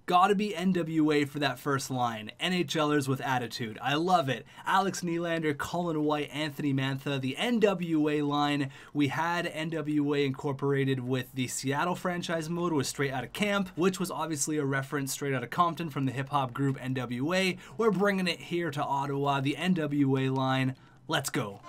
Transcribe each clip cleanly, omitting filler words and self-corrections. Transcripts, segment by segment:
Gotta be NWA for that first line. NHLers with attitude. I love it. Alex Nylander, Colin White, Anthony Mantha. The NWA line. We had NWA incorporated with the Seattle franchise mode was Straight Outta Camp, which was obviously a reference straight out of Compton from the hip-hop group NWA. We're bringing it here to Ottawa. The NWA line. Let's go.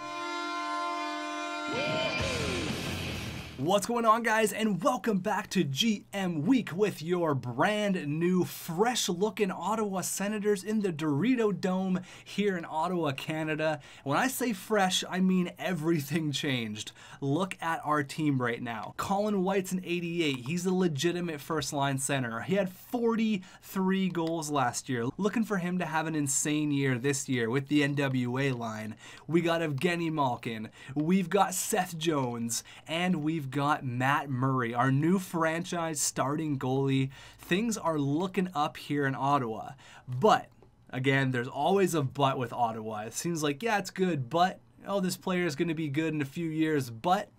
What's going on, guys, and welcome back to GM Week with your brand new, fresh looking Ottawa Senators in the Dorito Dome here in Ottawa, Canada. When I say fresh, I mean everything changed. Look at our team right now. Colin White's an 88. He's a legitimate first line center. He had 43 goals last year. Looking for him to have an insane year this year with the NWA line. We got Evgeny Malkin. We've got Seth Jones, and we've got Matt Murray, our new franchise starting goalie. Things are looking up here in Ottawa. But, again, there's always a but with Ottawa. It seems like, yeah, it's good, but, oh, this player is going to be good in a few years, but,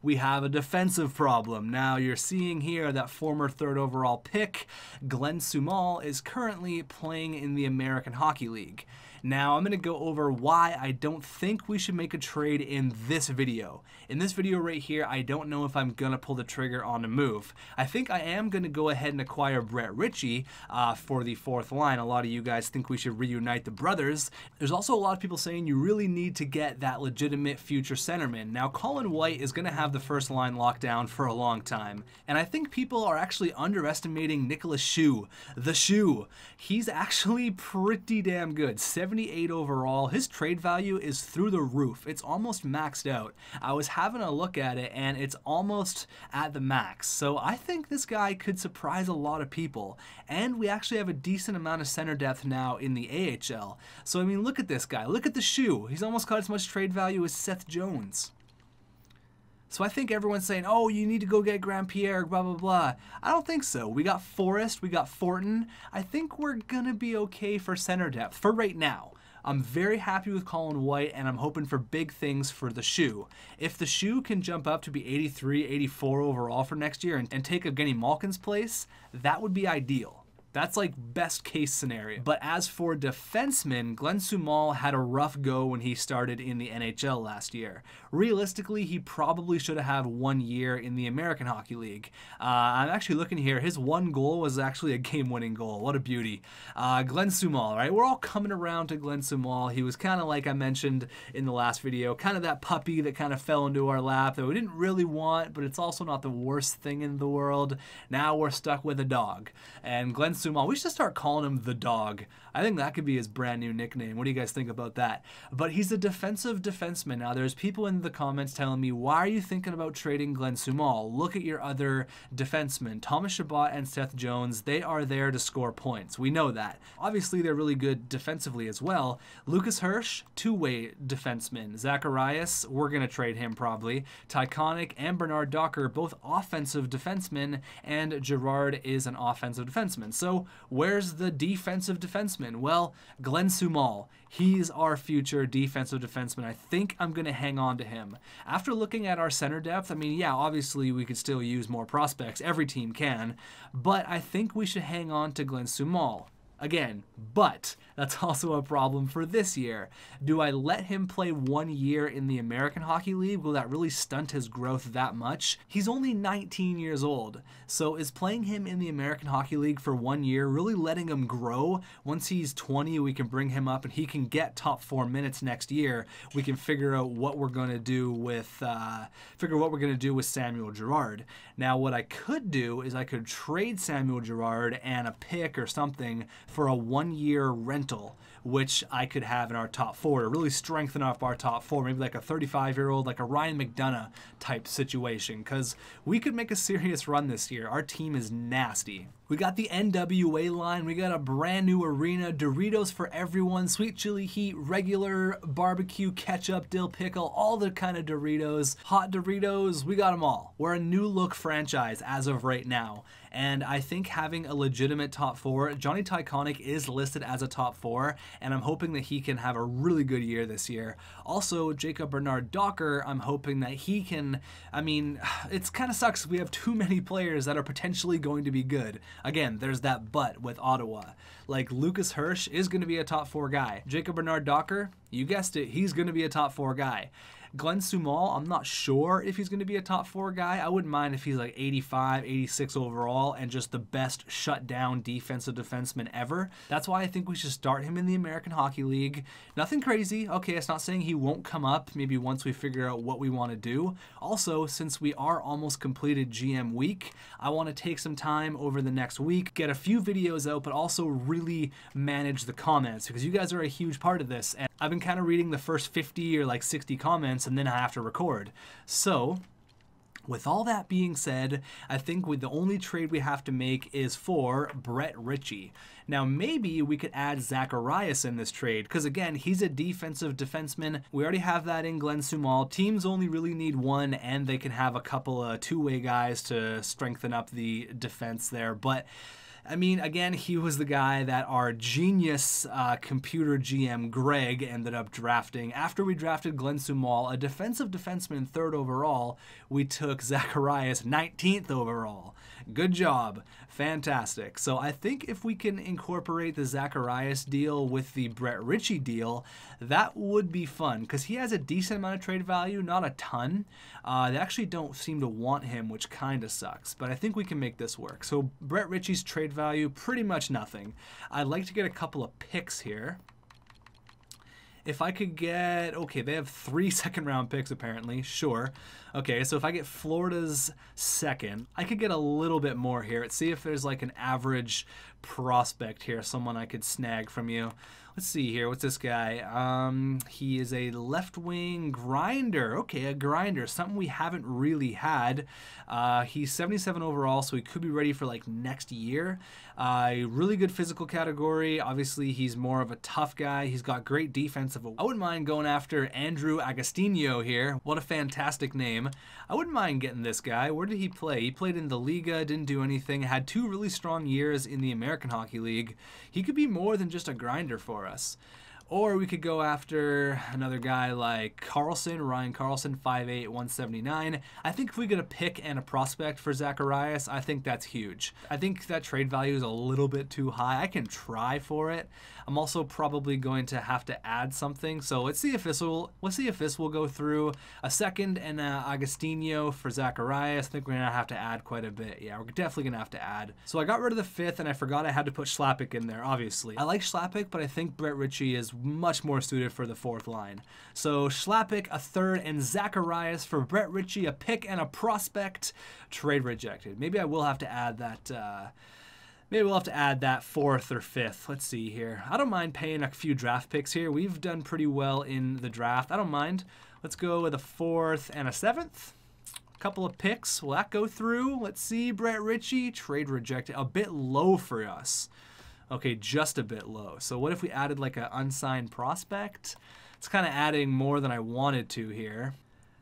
we have a defensive problem. Now, you're seeing here that former 3rd overall pick, Glenn Sumal, is currently playing in the American Hockey League. Now, I'm going to go over why I don't think we should make a trade in this video. In this video right here, I don't know if I'm going to pull the trigger on a move. I think I am going to go ahead and acquire Brett Ritchie for the 4th line. A lot of you guys think we should reunite the brothers. There's also a lot of people saying you really need to get that legitimate future centerman. Now, Colin White is going to have the first line locked down for a long time. And I think people are actually underestimating Nicholas Shoe. The Shoe. He's actually pretty damn good. 78 overall. His trade value is through the roof. It's almost maxed out. I was having a look at it and it's almost at the max. So I think this guy could surprise a lot of people. And we actually have a decent amount of center depth now in the AHL. So I mean, look at this guy. Look at the Shoe. He's almost got as much trade value as Seth Jones. So I think everyone's saying, oh, you need to go get Grand Pierre, blah, blah, blah. I don't think so. We got Forrest, we got Fortin. I think we're going to be okay for center depth for right now. I'm very happy with Colin White, and I'm hoping for big things for the Shoe. If the Shoe can jump up to be 83, 84 overall for next year and take Evgeny Malkin's place, that would be ideal. That's like best case scenario. But as for defensemen, Glenn Sumal had a rough go when he started in the NHL last year. Realistically, he probably should have had 1 year in the American Hockey League. I'm actually looking here. His 1 goal was actually a game-winning goal. What a beauty. Glenn Sumal, right? We're all coming around to Glenn Sumal. He was kind of like I mentioned in the last video, kind of that puppy that kind of fell into our lap that we didn't really want, but it's also not the worst thing in the world. Now we're stuck with a dog. And Glenn Sumal, we should start calling him the Dog. I think that could be his brand new nickname. What do you guys think about that? But he's a defensive defenseman. Now, there's people in the comments telling me, why are you thinking about trading Glenn Sumal? Look at your other defensemen. Thomas Chabot and Seth Jones, they are there to score points. We know that. Obviously, they're really good defensively as well. Lucas Hirsch, 2-way defenseman. Zacharias, we're going to trade him probably. Tyconic and Bernard Docker, both offensive defensemen, and Gerard is an offensive defenseman. So where's the defensive defenseman? Well, Glenn Sumal. He's our future defensive defenseman. I think I'm going to hang on to him. After looking at our center depth, I mean, yeah, obviously we could still use more prospects. Every team can. But I think we should hang on to Glenn Sumal. Again, but that's also a problem for this year. Do I let him play 1 year in the American Hockey League? Will that really stunt his growth that much? He's only 19 years old. So is playing him in the American Hockey League for 1 year really letting him grow? Once he's 20, we can bring him up and he can get top 4 minutes next year. We can figure out what we're going to do with Samuel Girard. Now, what I could do is I could trade Samuel Girard and a pick or something for a 1 year rental, which I could have in our top 4 to really strengthen up our top 4, maybe like a 35-year-old, like a Ryan McDonough type situation, because we could make a serious run this year. Our team is nasty. We got the NWA line. We got a brand new arena, Doritos for everyone, sweet chili heat, regular barbecue, ketchup, dill pickle, all the kind of Doritos, hot Doritos, we got them all. We're a new look franchise as of right now. And I think having a legitimate top 4, Johnny Tyconic is listed as a top 4, and I'm hoping that he can have a really good year this year. Also, Jacob Bernard Docker, I'm hoping that he can, I mean, it's kind of sucks. We have too many players that are potentially going to be good. Again, there's that but with Ottawa. Like Lucas Hirsch is going to be a top 4 guy. Jacob Bernard Docker, you guessed it, he's going to be a top 4 guy. Glenn Sumal, I'm not sure if he's going to be a top 4 guy. I wouldn't mind if he's like 85, 86 overall and just the best shutdown defensive defenseman ever. That's why I think we should start him in the American Hockey League. Nothing crazy. Okay, it's not saying he won't come up maybe once we figure out what we want to do. Also, since we are almost completed GM week, I want to take some time over the next week, get a few videos out, but also really manage the comments because you guys are a huge part of this. And I've been kind of reading the first 50 or like 60 comments and then I have to record. So with all that being said, I think the only trade we have to make is for Brett Ritchie. Now maybe we could add Zacharias in this trade because again, he's a defensive defenseman. We already have that in Glenn Sumal. Teams only really need one and they can have a couple of two-way guys to strengthen up the defense there. But I mean, again, he was the guy that our genius computer GM Greg ended up drafting. After we drafted Glenn Sumal, a defensive defenseman 3rd overall, we took Zacharias 19th overall. Good job. Fantastic. So I think if we can incorporate the Zacharias deal with the Brett Ritchie deal, that would be fun because he has a decent amount of trade value, not a ton. They actually don't seem to want him, which kind of sucks, but I think we can make this work. So Brett Ritchie's trade value, pretty much nothing. I'd like to get a couple of picks here. If I could get, okay, they have 3 second-round picks apparently, sure. Okay, so if I get Florida's 2nd, I could get a little bit more here. Let's see if there's like an average prospect here, someone I could snag from you. Let's see here, what's this guy? He is a left-wing grinder. Okay, a grinder, something we haven't really had. He's 77 overall, so he could be ready for like next year. Really good physical category. Obviously, he's more of a tough guy. He's got great defensive. I wouldn't mind going after Andrew Agostinho here. What a fantastic name. I wouldn't mind getting this guy. Where did he play? He played in the Liga, didn't do anything, had 2 really strong years in the American Hockey League. He could be more than just a grinder for us. Or we could go after another guy like Carlson, Ryan Carlson, 5'8", 179. I think if we get a pick and a prospect for Zacharias, I think that's huge. I think that trade value is a little bit too high. I can try for it. I'm also probably going to have to add something. So let's see if this will go through. A 2nd and Agostinho for Zacharias. I think we're gonna have to add quite a bit. Yeah, we're definitely gonna have to add. So I got rid of the 5th and I forgot I had to put Schlappick in there, obviously. I like Schlappick, but I think Brett Ritchie is much more suited for the 4th line. So Schlappick, a 3rd, and Zacharias for Brett Ritchie, a pick and a prospect. Trade rejected. Maybe I will have to add that. Maybe we'll have to add that 4th or 5th. Let's see here. I don't mind paying a few draft picks here. We've done pretty well in the draft. I don't mind. Let's go with a 4th and a 7th. Couple of picks. Will that go through? Let's see. Brett Ritchie, trade rejected. A bit low for us. Okay, just a bit low. So what if we added like an unsigned prospect? It's kind of adding more than I wanted to here.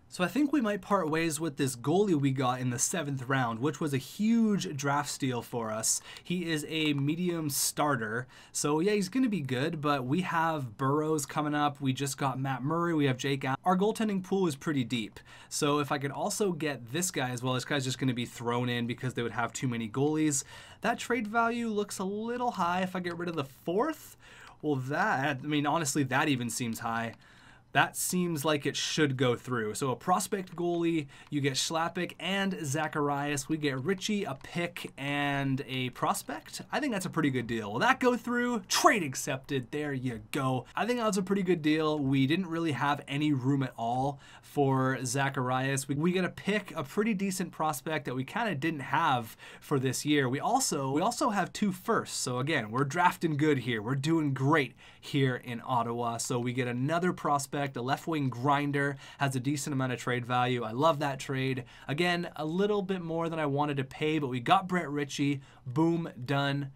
So I think we might part ways with this goalie we got in the 7th round, which was a huge draft steal for us. He is a medium starter. So yeah, he's going to be good, but we have Burrows coming up. We just got Matt Murray. We have Jake Allen. Our goaltending pool is pretty deep. So if I could also get this guy as well, this guy's just going to be thrown in because they would have too many goalies. That trade value looks a little high. If I get rid of the 4th, well, I mean, honestly, that even seems high. That seems like it should go through. So a prospect goalie, you get Schlappick and Zacharias. We get Ritchie, a pick, and a prospect. I think that's a pretty good deal. Will that go through? Trade accepted. There you go. I think that was a pretty good deal. We didn't really have any room at all for Zacharias. We get a pick, a pretty decent prospect that we kind of didn't have for this year. We also have 2 firsts. So again, we're drafting good here. We're doing great here in Ottawa. So we get another prospect. A left wing grinder, has a decent amount of trade value. I love that trade. Again, a little bit more than I wanted to pay, but we got Brett Ritchie. Boom, done.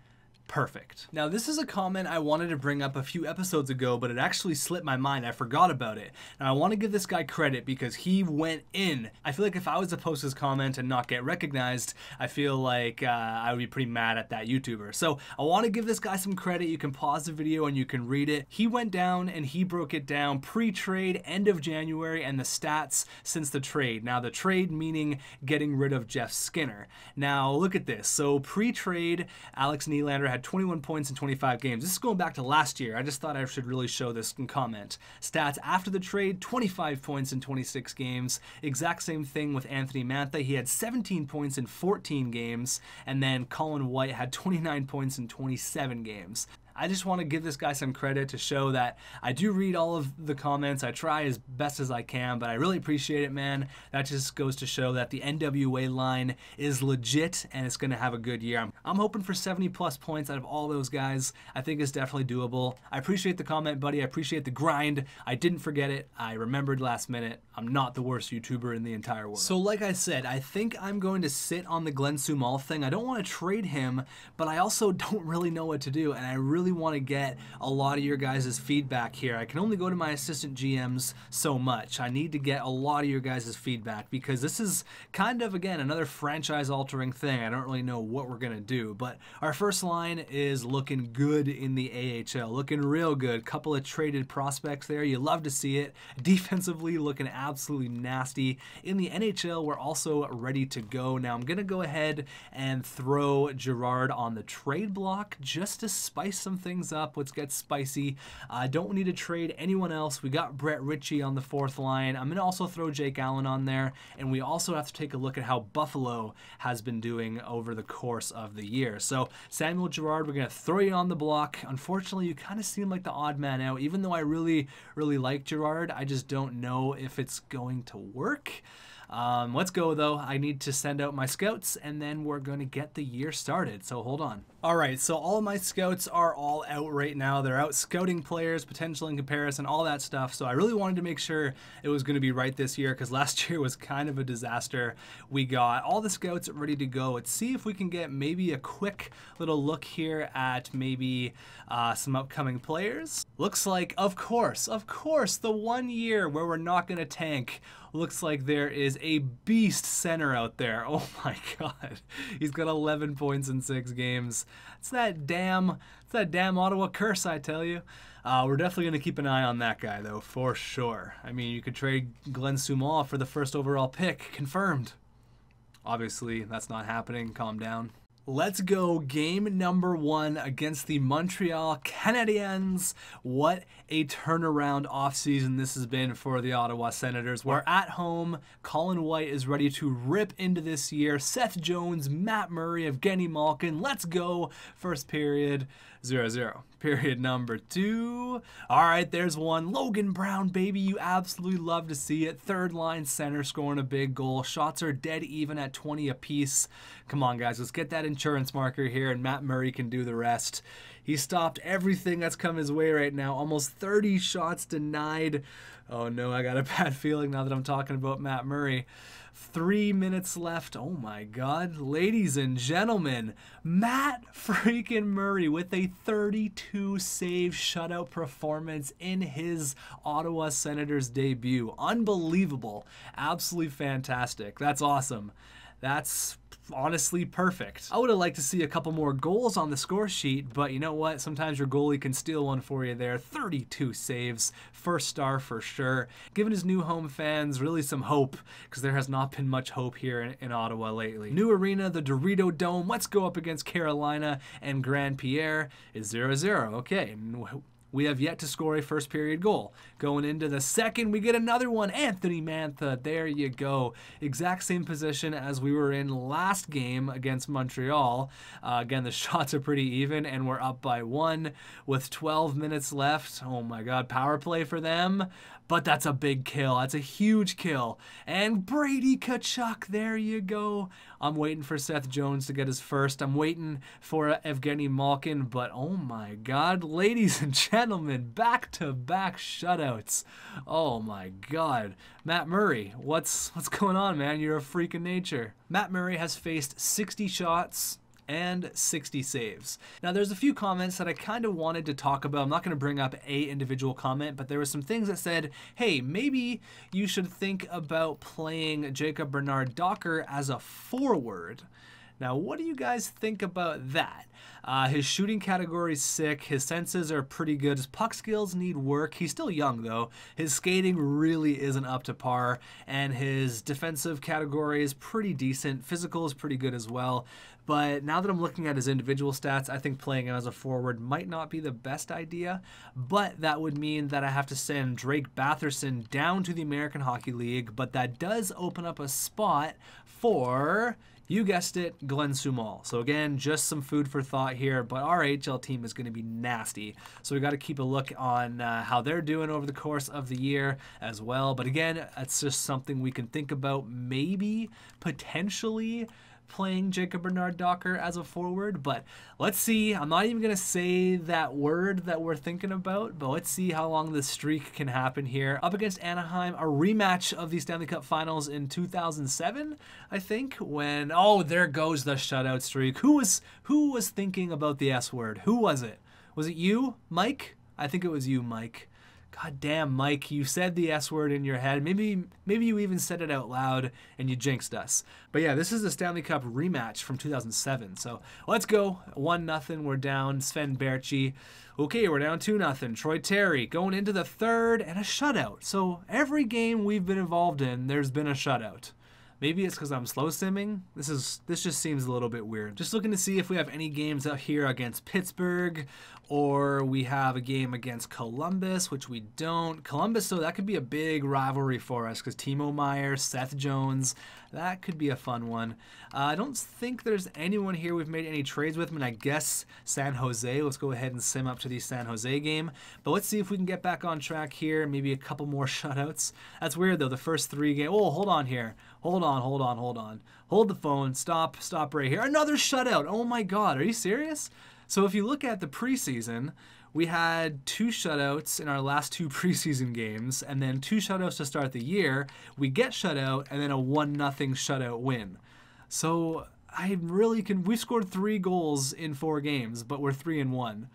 perfect. Now, this is a comment I wanted to bring up a few episodes ago, but it actually slipped my mind. I forgot about it. And I want to give this guy credit because he went in. I feel like if I was to post his comment and not get recognized, I feel like I would be pretty mad at that YouTuber. So I want to give this guy some credit. You can pause the video and you can read it. He went down and he broke it down pre-trade, end of January, and the stats since the trade. Now, the trade meaning getting rid of Jeff Skinner. Now, look at this. So pre-trade, Alex Nylander had 21 points in 25 games. This is going back to last year. I just thought I should really show this in comment. Stats after the trade, 25 points in 26 games. Exact same thing with Anthony Mantha. He had 17 points in 14 games, and then Colin White had 29 points in 27 games. I just want to give this guy some credit to show that I do read all of the comments. I try as best as I can, but I really appreciate it, man. That just goes to show that the NWA line is legit and it's going to have a good year. I'm hoping for 70 plus points out of all those guys. I think it's definitely doable. I appreciate the comment, buddy. I appreciate the grind. I didn't forget it. I remembered last minute. I'm not the worst YouTuber in the entire world. So like I said, I think I'm going to sit on the Glenn Sumal thing. I don't want to trade him, but I also don't really know what to do, and I really want to get a lot of your guys' feedback here. I can only go to my assistant GMs so much. I need to get a lot of your guys' feedback because this is kind of, again, another franchise-altering thing. I don't really know what we're going to do, but our first line is looking good in the AHL. Looking real good. Couple of traded prospects there. You love to see it. Defensively, looking absolutely nasty. In the NHL, we're also ready to go. Now, I'm going to go ahead and throw Gerard on the trade block just to spice some things up. Let's get spicy. I don't need to trade anyone else. We got Brett Ritchie on the fourth line. I'm going to also throw Jake Allen on there, and we also have to take a look at how Buffalo has been doing over the course of the year. So Samuel Girard, we're going to throw you on the block. Unfortunately, you kind of seem like the odd man out. Even though I really like Girard, I just don't know if it's going to work. Let's go though. I need to send out my scouts and then we're going to get the year started. So hold on. All right, so all of my scouts are all out right now. They're out scouting players, potential in comparison, all that stuff. So I really wanted to make sure it was going to be right this year because last year was kind of a disaster. We got all the scouts ready to go. Let's see if we can get maybe a quick little look here at maybe some upcoming players. Looks like, of course, the 1 year where we're not going to tank. Looks like there is a beast center out there. Oh my God. He's got 11 points in 6 games. It's that damn Ottawa curse, I tell you. We're definitely going to keep an eye on that guy, though, for sure. I mean, you could trade Glenn Sumal for the first overall pick. Confirmed. Obviously, that's not happening. Calm down. Let's go. Game number 1 against the Montreal Canadiens. What a turnaround offseason this has been for the Ottawa Senators. We're at home. Colin White is ready to rip into this year. Seth Jones, Matt Murray, Evgeny Malkin. Let's go. First period, 0-0. Period number 2. All right, there's one. Logan Brown, baby. You absolutely love to see it. Third line center scoring a big goal. Shots are dead even at 20 apiece. Come on, guys. Let's get that insurance marker here, and Matt Murray can do the rest. He stopped everything that's come his way right now. Almost 30 shots denied. Oh, no, I got a bad feeling now that I'm talking about Matt Murray. 3 minutes left. Oh, my God. Ladies and gentlemen, Matt freaking Murray with a 32-save shutout performance in his Ottawa Senators debut. Unbelievable. Absolutely fantastic. That's awesome. That's honestly perfect. I would have liked to see a couple more goals on the score sheet, but you know what? Sometimes your goalie can steal one for you there. 32 saves, first star for sure. Giving his new home fans really some hope because there has not been much hope here in Ottawa lately. New arena, the Dorito Dome. Let's go up against Carolina, and Grand Pierre is 0-0. Okay. We have yet to score a first period goal. Going into the second, we get another one. Anthony Mantha, there you go. Exact same position as we were in last game against Montreal. Again, the shots are pretty even, and we're up by 1 with 12 minutes left. Oh my God, power play for them. But that's a big kill. That's a huge kill. And Brady Tkachuk, there you go. I'm waiting for Seth Jones to get his first. I'm waiting for Evgeny Malkin, but oh my God, ladies and gentlemen, back-to-back shutouts. Oh my God. Matt Murray, what's going on, man? You're a freak of nature. Matt Murray has faced 60 shots, and 60 saves. Now there's a few comments that I kind of wanted to talk about. I'm not going to bring up a individual comment, but there were some things that said, hey, maybe you should think about playing Jacob Bernard-Docker as a forward. Now, what do you guys think about that? His shooting category is sick. His senses are pretty good. His puck skills need work. He's still young, though. His skating really isn't up to par, and his defensive category is pretty decent. Physical is pretty good as well. But now that I'm looking at his individual stats, I think playing him as a forward might not be the best idea. But that would mean that I have to send Drake Batherson down to the American Hockey League. But that does open up a spot for, you guessed it, Glenn Sumal. So again, just some food for thought here, but our HL team is going to be nasty. So we got to keep a look on how they're doing over the course of the year as well. But again, it's just something we can think about, maybe potentially playing Jacob Bernard-Docker as a forward, but let's see. I'm not even going to say that word that we're thinking about, but let's see how long this streak can happen here. Up against Anaheim, a rematch of the Stanley Cup Finals in 2007, I think, when, oh, there goes the shutout streak. Who was thinking about the S word? Who was it? Was it you, Mike? I think it was you, Mike. God damn, Mike, you said the S word in your head. Maybe you even said it out loud and you jinxed us. But yeah, this is the Stanley Cup rematch from 2007. So let's go. 1-0, we're down. Sven Berchi. Okay, we're down 2-0. Troy Terry going into the third and a shutout. So every game we've been involved in, there's been a shutout. Maybe it's because I'm slow simming. This just seems a little bit weird. Just looking to see if we have any games out here against Pittsburgh, or we have a game against Columbus, which we don't. Columbus, so that could be a big rivalry for us because Timo Meier, Seth Jones, that could be a fun one. I don't think there's anyone here we've made any trades with. I mean, I guess San Jose. Let's go ahead and sim up to the San Jose game. But let's see if we can get back on track here. Maybe a couple more shutouts. That's weird, though. The first 3 games. Oh, hold on here. Hold on. Hold the phone. Stop right here. Another shutout. Oh, my God. Are you serious? So if you look at the preseason, we had 2 shutouts in our last 2 preseason games, and then 2 shutouts to start the year. We get shutout, and then a 1-0 shutout win. So we scored 3 goals in 4 games, but we're 3-1.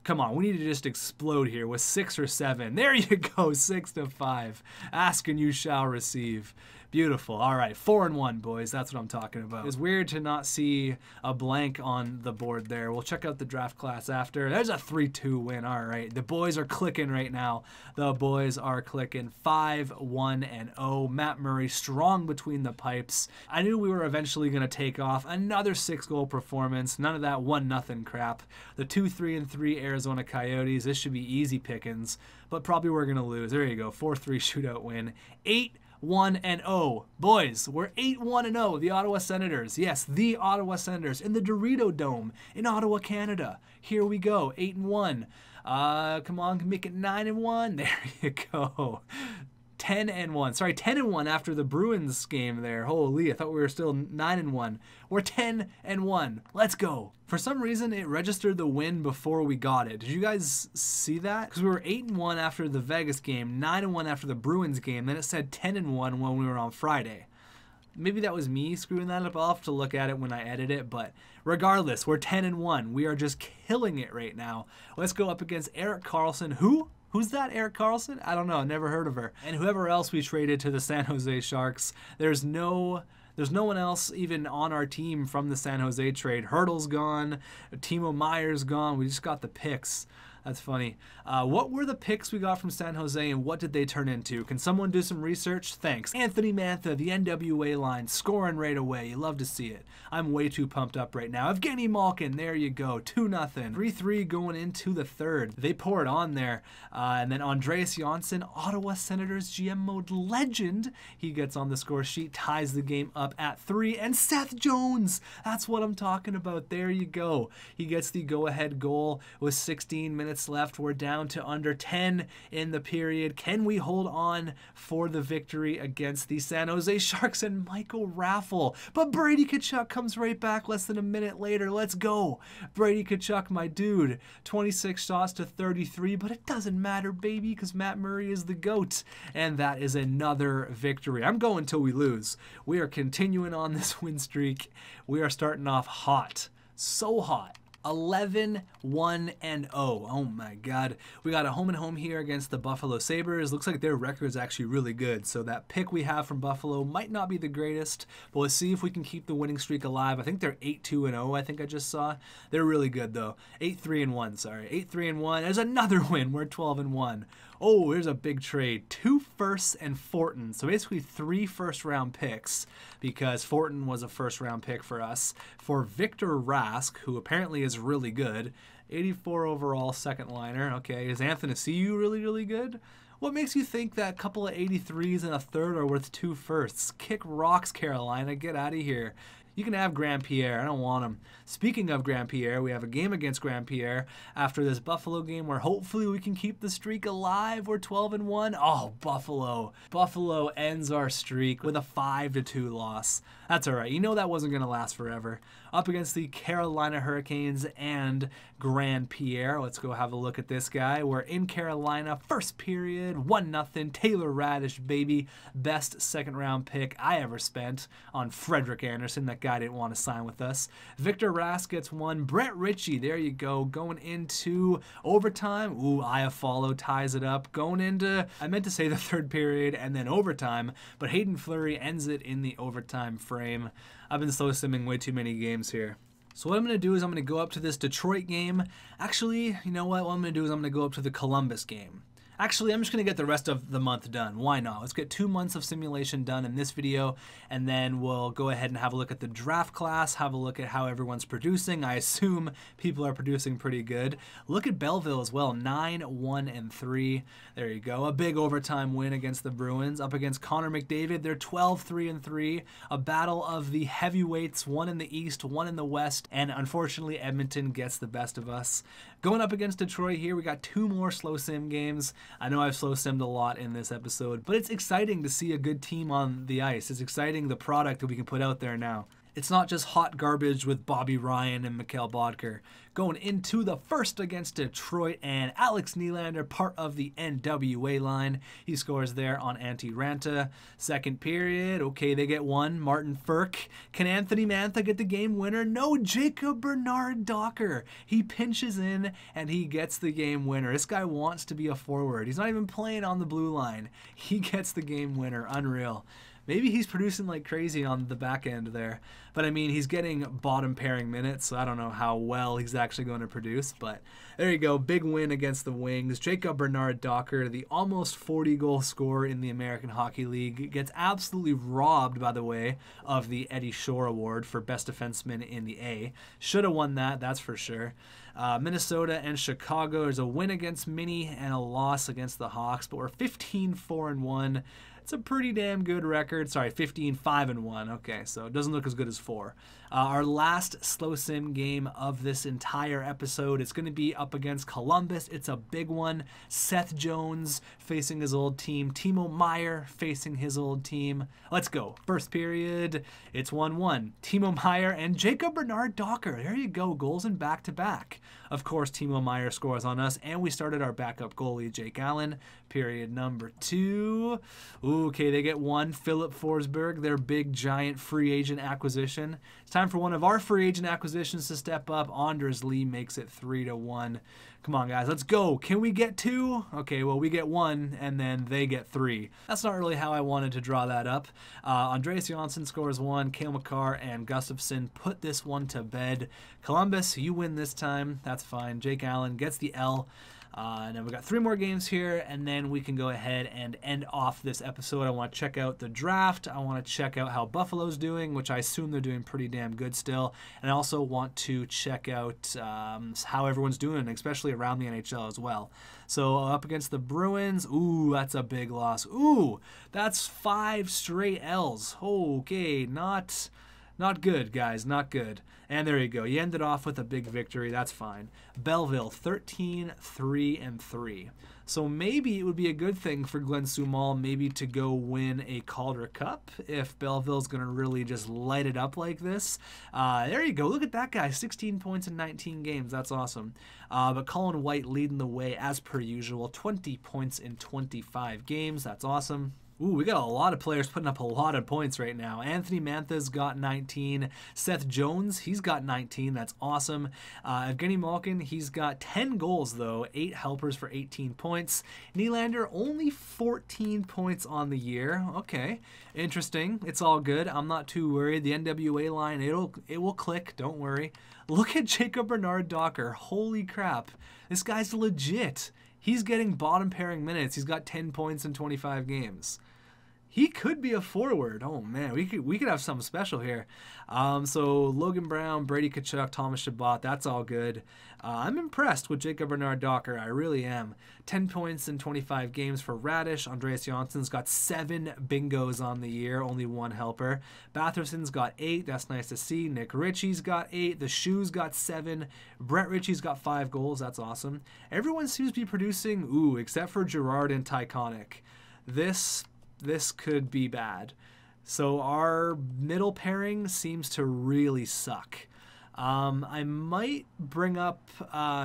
Come on, we need to just explode here with 6 or 7. There you go, 6-5. Ask and you shall receive. Beautiful. All right, 4-1, boys. That's what I'm talking about. It's weird to not see a blank on the board there. We'll check out the draft class after. There's a 3-2 win. All right, the boys are clicking right now. The boys are clicking. 5-1-0. Matt Murray strong between the pipes. I knew we were eventually going to take off. Another 6-goal performance. None of that 1-0 crap. The 2-3-3 Arizona Coyotes. This should be easy pickings, but probably we're going to lose. There you go. 4-3 shootout win. 8-1-0. Boys, we're 8-1-0. The Ottawa Senators. Yes, the Ottawa Senators in the Dorito Dome in Ottawa, Canada. Here we go. 8-1. Come on, make it 9-1. There you go. 10-1. Sorry, 10-1 after the Bruins game there. Holy, I thought we were still 9-1. We're 10-1. Let's go. For some reason, it registered the win before we got it. Did you guys see that? Because we were 8-1 after the Vegas game, 9-1 after the Bruins game, then it said 10-1 when we were on Friday. Maybe that was me screwing that up. I'll have to look at it when I edit it, but regardless, we're 10-1. We are just killing it right now. Let's go up against Erik Karlsson. Who's that, Erik Karlsson? I don't know, never heard of her. And whoever else we traded to the San Jose Sharks. There's no one else even on our team from the San Jose trade. Hurdle's gone. Timo Meier's gone. We just got the picks. That's funny. What were the picks we got from San Jose and what did they turn into? Can someone do some research? Thanks. Anthony Mantha, the NWA line, scoring right away. You love to see it. I'm way too pumped up right now. Evgeny Malkin, there you go. 2-0. 3-3 going into the third. They pour it on there. And then Andreas Johnsson, Ottawa Senators GM mode legend. He gets on the score sheet, ties the game up at 3. And Seth Jones, that's what I'm talking about. There you go. He gets the go-ahead goal with 16 minutes left. We're down to under 10 in the period. Can we hold on for the victory against the San Jose Sharks and Michael Raffle? But Brady Tkachuk comes right back less than a minute later. Let's go. Brady Tkachuk, my dude. 26 shots to 33, but it doesn't matter, baby, because Matt Murray is the GOAT. And that is another victory. I'm going till we lose. We are continuing on this win streak. We are starting off hot. So hot. 11-1-0. Oh my god. We got a home and home here against the Buffalo Sabres. Looks like their record is actually really good. So that pick we have from Buffalo might not be the greatest, but let's see if we can keep the winning streak alive. I think they're 8-2-0, I think I just saw. They're really good though. 8-3-1, sorry. 8-3-1. There's another win. We're 12-1. Oh, here's a big trade. 2 firsts and Fortin. So basically 3 first-round picks, because Fortin was a first-round pick for us, for Victor Rask, who apparently is really good. 84 overall second liner. Okay, is Anthony Ciu really, really good? What makes you think that a couple of 83s and a third are worth 2 firsts? Kick rocks, Carolina. Get out of here. You can have Grand Pierre. I don't want him. Speaking of Grand Pierre, we have a game against Grand Pierre after this Buffalo game where hopefully we can keep the streak alive. We're 12-1. Oh, Buffalo. Buffalo ends our streak with a 5-2 loss. That's all right. You know that wasn't going to last forever. Up against the Carolina Hurricanes and Grand Pierre. Let's go have a look at this guy. We're in Carolina. First period, 1-0. Taylor Radish, baby. Best second-round pick I ever spent on Frederik Andersen. That guy didn't want to sign with us. Victor Rask gets 1. Brett Ritchie, there you go. Going into overtime. Ooh, Iafallo ties it up. Going into, I meant to say the third period and then overtime, but Hayden Fleury ends it in the overtime frame. I've been slow simming way too many games here. So what I'm going to do is I'm going to go up to this Detroit game. Actually, you know what? What I'm going to do is I'm going to go up to the Columbus game. Actually, I'm just going to get the rest of the month done. Why not? Let's get 2 months of simulation done in this video, and then we'll go ahead and have a look at the draft class, have a look at how everyone's producing. I assume people are producing pretty good. Look at Belleville as well, 9-1-3. There you go. A big overtime win against the Bruins. Up against Connor McDavid, they're 12-3-3. A battle of the heavyweights, one in the East, one in the West, and unfortunately Edmonton gets the best of us. Going up against Detroit here, we got 2 more slow sim games. I know I've slow simmed a lot in this episode, but it's exciting to see a good team on the ice. It's exciting the product that we can put out there now. It's not just hot garbage with Bobby Ryan and Mikhail Bodker. Going into the first against Detroit, and Alex Nylander, part of the NWA line. He scores there on Antti Ranta. Second period, okay, they get 1. Martin Ferk. Can Anthony Mantha get the game winner? No, Jacob Bernard Docker. He pinches in and he gets the game winner. This guy wants to be a forward. He's not even playing on the blue line. He gets the game winner. Unreal. Maybe he's producing like crazy on the back end there. But I mean, he's getting bottom pairing minutes, so I don't know how well he's actually going to produce. But there you go, big win against the Wings. Jacob Bernard Docker, the almost 40-goal scorer in the American Hockey League, gets absolutely robbed, by the way, of the Eddie Shore Award for Best Defenseman in the A. Should have won that, that's for sure. Minnesota and Chicago, there's a win against Minnie and a loss against the Hawks, but we're 15-4-1. It's a pretty damn good record. Sorry, 15-5-1. Okay, so it doesn't look as good as 4. Our last slow sim game of this entire episode, it's going to be up against Columbus. It's a big one. Seth Jones facing his old team. Timo Meier facing his old team. Let's go. First period, it's 1-1. Timo Meier and Jacob Bernard Docker. There you go. Goals in back-to-back. Of course, Timo Meier scores on us, and we started our backup goalie, Jake Allen. Period number 2. Ooh, okay, they get 1. Philip Forsberg, their big, giant free agent acquisition. It's time for one of our free agent acquisitions to step up. Anders Lee makes it 3-1. Come on, guys, let's go. Can we get 2? Okay, well, we get 1, and then they get 3. That's not really how I wanted to draw that up. Andreas Johnsson scores 1. Cale Makar and Gustafsson put this one to bed. Columbus, you win this time. That's fine. Jake Allen gets the L. And then we got 3 more games here, and then we can go ahead and end off this episode. I want to check out the draft. I want to check out how Buffalo's doing, which I assume they're doing pretty damn good still. And I also want to check out how everyone's doing, especially around the NHL as well. So up against the Bruins, ooh, that's a big loss. Ooh, that's 5 straight L's. Okay, not good, guys, not good. And there you go. You ended off with a big victory. That's fine. Belleville, 13-3-3. So maybe it would be a good thing for Glenn Sumal maybe to go win a Calder Cup if Belleville's going to really just light it up like this. There you go. Look at that guy. 16 points in 19 games. That's awesome. But Colin White leading the way as per usual. 20 points in 25 games. That's awesome. Ooh, we got a lot of players putting up a lot of points right now. Anthony Mantha's got 19. Seth Jones, he's got 19. That's awesome. Evgeny Malkin, he's got 10 goals, though. 8 helpers for 18 points. Nylander, only 14 points on the year. Okay, interesting. It's all good. I'm not too worried. The NWA line, it will click. Don't worry. Look at Jacob Bernard Docker. Holy crap. This guy's legit. He's getting bottom pairing minutes. He's got 10 points in 25 games. He could be a forward. Oh man, we could have something special here. So Logan Brown, Brady Tkachuk, Thomas Chabot, that's all good. I'm impressed with Jacob Bernard Docker. I really am. 10 points in 25 games for Radish. Andreas Jansson's got 7 bingos on the year, only 1 helper. Batherson's got 8. That's nice to see. Nick Ritchie's got 8. The Shoes got 7. Brett Ritchie's got 5 goals. That's awesome. Everyone seems to be producing, except for Gerard and Tyconic. This could be bad. So our middle pairing seems to really suck. I might bring up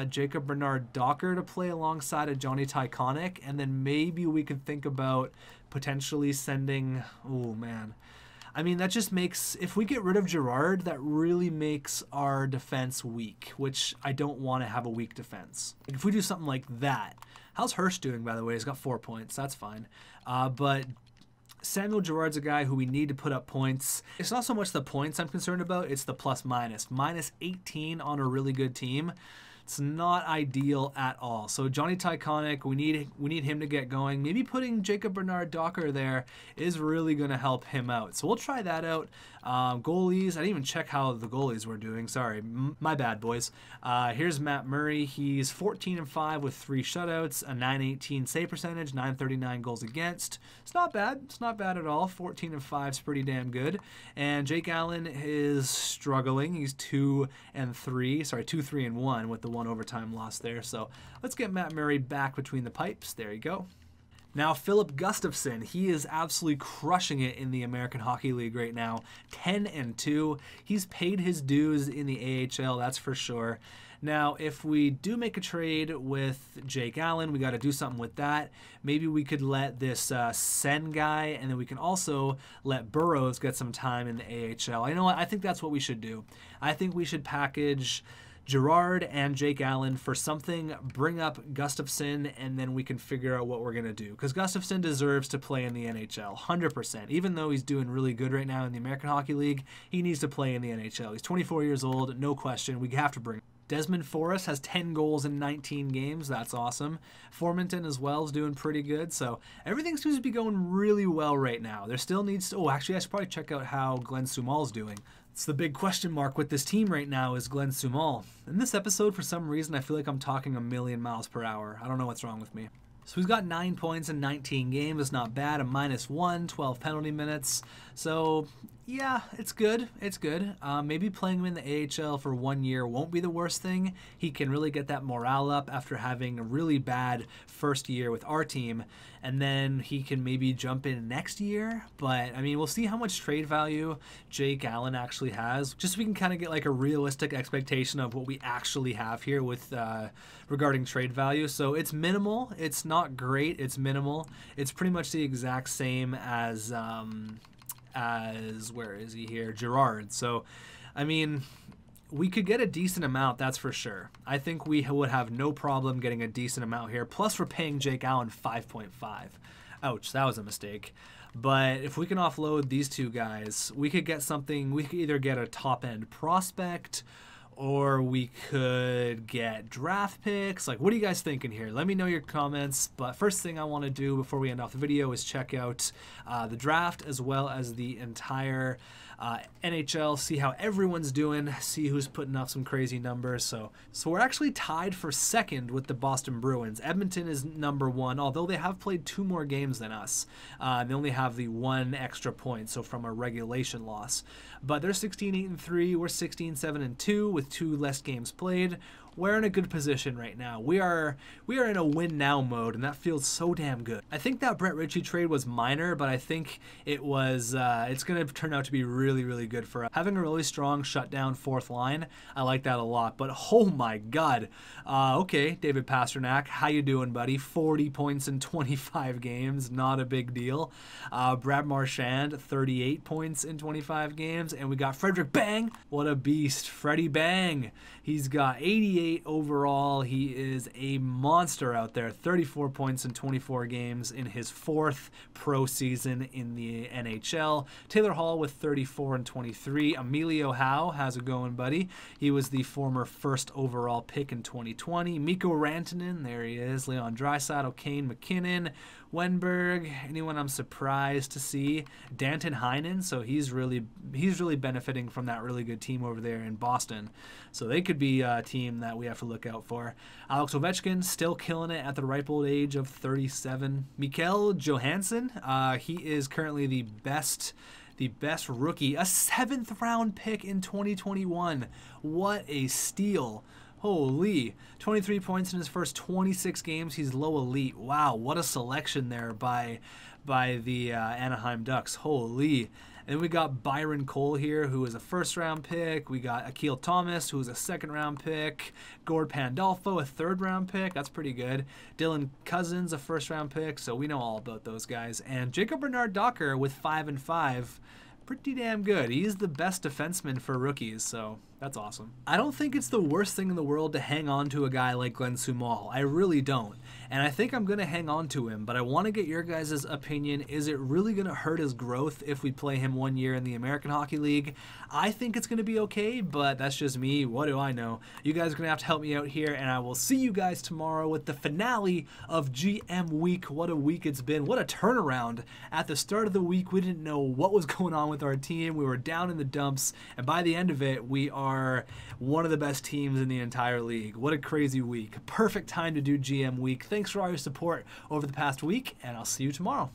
Jacob Bernard Docker to play alongside of Johnny Tyconic, and then maybe we could think about potentially sending... Oh, man. I mean, that just makes... If we get rid of Gerard, that really makes our defense weak, which I don't want to have a weak defense. If we do something like that... How's Hirsch doing, by the way? He's got 4 points. That's fine. But Samuel Girard's a guy who we need to put up points. It's not so much the points I'm concerned about. It's the plus minus. Minus 18 on a really good team. It's not ideal at all. So Johnny Tyconic, we need him to get going. Maybe putting Jacob Bernard Docker there is really going to help him out. So we'll try that out. Goalies, I didn't even check how the goalies were doing. Sorry, my bad, boys. Here's Matt Murray. He's 14-5 with 3 shutouts, a .918 save percentage, .939 goals against. It's not bad. It's not bad at all. 14-5 is pretty damn good. And Jake Allen is struggling. He's 2-3-1 with the 1 overtime loss there. So let's get Matt Murray back between the pipes. There you go. Now, Philip Gustafson, he is absolutely crushing it in the American Hockey League right now. 10-2. He's paid his dues in the AHL, that's for sure. Now, if we do make a trade with Jake Allen, we got to do something with that. Maybe we could let this Sen guy, and then we can also let Burrows get some time in the AHL. You know what? I think that's what we should do. I think we should package Gerard and Jake Allen for something, bring up Gustafson, and then we can figure out what we're going to do. Because Gustafson deserves to play in the NHL, 100%. Even though he's doing really good right now in the American Hockey League, he needs to play in the NHL. He's 24 years old, no question. We have to bring him. Desmond Forrest has 10 goals in 19 games. That's awesome. Formanton as well is doing pretty good. So everything seems to be going really well right now. There still needs to... Oh, actually, I should probably check out how Glenn Sumal's doing. It's the big question mark with this team right now is Glenn Sumal. In this episode, for some reason, I feel like I'm talking a million miles per hour. I don't know what's wrong with me. So he's got 9 points in 19 games. It's not bad. A -1, 12 penalty minutes. So yeah, it's good. It's good. Maybe playing him in the AHL for 1 year won't be the worst thing. He can really get that morale up after having a really bad first year with our team. And then he can maybe jump in next year. But, I mean, we'll see how much trade value Jake Allen actually has. Just so we can kind of get like a realistic expectation of what we actually have here with regarding trade value. So it's minimal. It's not great. It's minimal. It's pretty much the exact same as where is he here? Gerard. So, I mean, we could get a decent amount, that's for sure. I think we would have no problem getting a decent amount here. Plus, we're paying Jake Allen 5.5. Ouch, that was a mistake. But if we can offload these two guys, we could get something. We could either get a top-end prospect, or we could get draft picks. Like, what are you guys thinking here? Let me know your comments. But first thing I want to do before we end off the video is check out the draft as well as the entire NHL, see how everyone's doing, see who's putting up some crazy numbers. So we're actually tied for second with the Boston Bruins. Edmonton is number 1, although they have played 2 more games than us. They only have the 1 extra point, so from a regulation loss. But they're 16-8-3, we're 16-7-2 with 2 less games played. We're in a good position right now. We are in a win now mode, and that feels so damn good. I think that Brett Ritchie trade was minor, but I think it was it's going to turn out to be really really, really good for us. Having a really strong shutdown fourth line, I like that a lot. But oh my God. Okay, David Pasternak, how you doing, buddy? 40 points in 25 games, not a big deal. Brad Marchand, 38 points in 25 games. And we got Frederick Bang. What a beast. Freddie Bang. He's got 88 overall. He is a monster out there. 34 points in 24 games in his fourth pro season in the NHL. Taylor Hall with 34 and 23. Emilio Howe, how's it going, buddy? He was the former first overall pick in 2020. Mikko Rantanen, there he is. Leon Draisaitl, Kane McKinnon, Wenberg, anyone I'm surprised to see. Danton Heinen, so he's really benefiting from that really good team over there in Boston. So they could be a team that we have to look out for. Alex Ovechkin still killing it at the ripe old age of 37. Mikael Johansson, he is currently the best rookie, a 7th round pick in 2021. What a steal. Holy, 23 points in his first 26 games. He's low elite. Wow, what a selection there by the Anaheim Ducks. Holy. And then we got Byron Cole here, who is a first-round pick. We got Akil Thomas, who is a second-round pick. Gord Pandolfo, a third-round pick. That's pretty good. Dylan Cousins, a first-round pick. So we know all about those guys. And Jacob Bernard Docker with 5 and 5. Pretty damn good. He's the best defenseman for rookies, so that's awesome. I don't think it's the worst thing in the world to hang on to a guy like Glenn Sumal. I really don't. And I think I'm going to hang on to him, but I want to get your guys' opinion. Is it really going to hurt his growth if we play him 1 year in the American Hockey League? I think it's going to be okay, but that's just me. What do I know? You guys are going to have to help me out here, and I will see you guys tomorrow with the finale of GM Week. What a week it's been. What a turnaround. At the start of the week, we didn't know what was going on with our team. We were down in the dumps, and by the end of it, we are one of the best teams in the entire league. What a crazy week. Perfect time to do GM Week. Thanks for all your support over the past week, and I'll see you tomorrow.